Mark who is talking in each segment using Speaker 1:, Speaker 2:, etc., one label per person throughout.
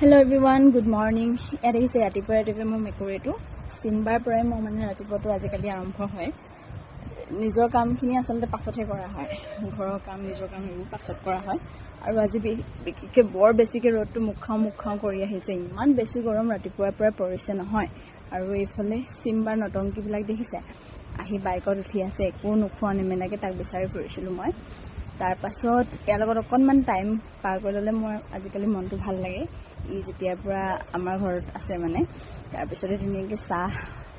Speaker 1: Hello everyone, good morning. ইয়াত আহিছে ৰাতিপুৱা মোৰ মেকুৰীটো চিম্বাৰ পৰাই মই মানে ৰাতিপুৱাটো আজিকালি আৰম্ভ হয়। নিজৰ কামখিনি আচলতে পাছতহে কৰা হয়, ঘৰৰ কাম নিজৰ কাম এইবোৰ পাছত কৰা হয়। আৰু আজি বিশেষকৈ বৰ বেছিকৈ ৰ'দটো মুখ খাওঁ কৰি আহিছে। ইমান বেছি গৰম ৰাতিপুৱাৰ পৰা পৰিছে নহয়। আৰু এইফালে চিম্বাৰ নটংকিবিলাক দেখিছে, আহি বাইকত উঠি আছে, একো নোখোৱা নেমেলাকৈ তাক বিচাৰি ফুৰিছিলোঁ মই। তাৰপাছত ইয়াৰ লগত অকণমান টাইম পাৰ কৰি ল'লে মোৰ আজিকালি মনটো ভাল লাগে। ই যেতিয়াৰ পৰা আমাৰ ঘৰত আছে মানে, তাৰপিছতে ধুনীয়াকৈ চাহ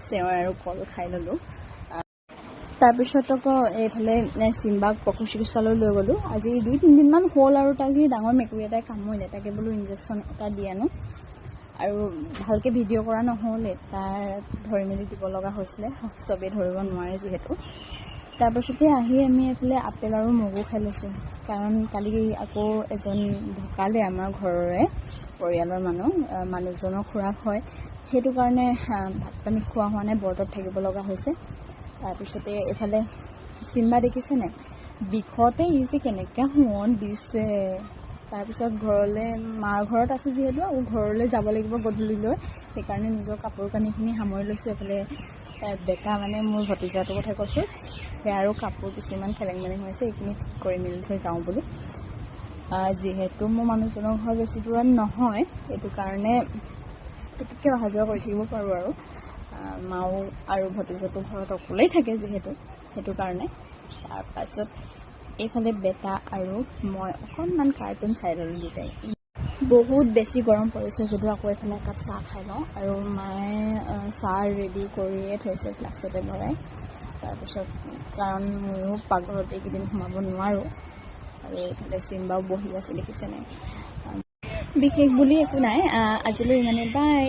Speaker 1: চেৱাই আৰু কল খাই ল'লোঁ। তাৰপিছত আকৌ এইফালে চিম্বাক পশু চিকিৎসালয়লৈ লৈ গ'লোঁ। আজি 2-3 দিনমান হ'ল আৰু তাক সেই ডাঙৰ মেকুৰী এটাই কামুৰিলে, তাকে বোলো ইনজেকশ্যন এটা দি আনো। আৰু ভালকৈ ভিডিঅ' কৰা নহ'লে, তাৰ ধৰি মেলি দিব লগা হৈছিলে, চবেই ধৰিব নোৱাৰে যিহেতু। তাৰপাছতে আহি আমি এইফালে আপেল আৰু মগু খাই লৈছোঁ, কাৰণ কালি আকৌ এজন ঢুকালে আমাৰ ঘৰৰে পৰিয়ালৰ মানুহজনৰ খুৰাক হয়, সেইটো কাৰণে ভাত পানী খোৱা হোৱা নাই, বৰ্তত থাকিব লগা হৈছে। তাৰপিছতে এইফালে চিম্বা দেখিছেনে, বিষতে ই যে কেনেকৈ সোঁৱত দিছে। তাৰপিছত ঘৰলৈ মাৰ ঘৰত আছোঁ যিহেতু, আৰু ঘৰলৈ যাব লাগিব গধূলিলৈ, সেইকাৰণে নিজৰ কাপোৰ কানিখিনি সামৰি লৈছোঁ। এইফালে বেটা মানে মোৰ ভতিজাটোৰ কথা কৈছোঁ, সেয়া আৰু কাপোৰ কিছুমান খেলেং মেলেং হৈছে, এইখিনি ঠিক কৰি মেলি থৈ যাওঁ বোলো। যিহেতু মোৰ মানুহজনৰ ঘৰ বেছি দূৰত নহয়, সেইটো কাৰণে পটককৈ অহা যোৱা কৰি থাকিব পাৰোঁ। আৰু মাও আৰু ভতিজাটো ঘৰত অকলেই থাকে যিহেতু, সেইটো কাৰণে। তাৰপাছত এইফালে বেটা আৰু মই অকণমান কাৰ্টুন চাই ল'লোঁ দুটাই। বহুত বেছি গৰম পৰিছে যদিও আকৌ এইফালে একাপ চাহ খাই লওঁ, আৰু মায়ে চাহ ৰেডি কৰিয়ে থৈছে ফ্লাক্সতে ভৰাই। তাৰপিছত কাৰণ ময়ো পাকঘৰত এইকেইদিন সোমাব নোৱাৰোঁ, আৰু এইফালে চিম্বাও বহি আছে দেখিছেনে। বিশেষ বুলি একো নাই, আজিলৈ ইমানে, বাই।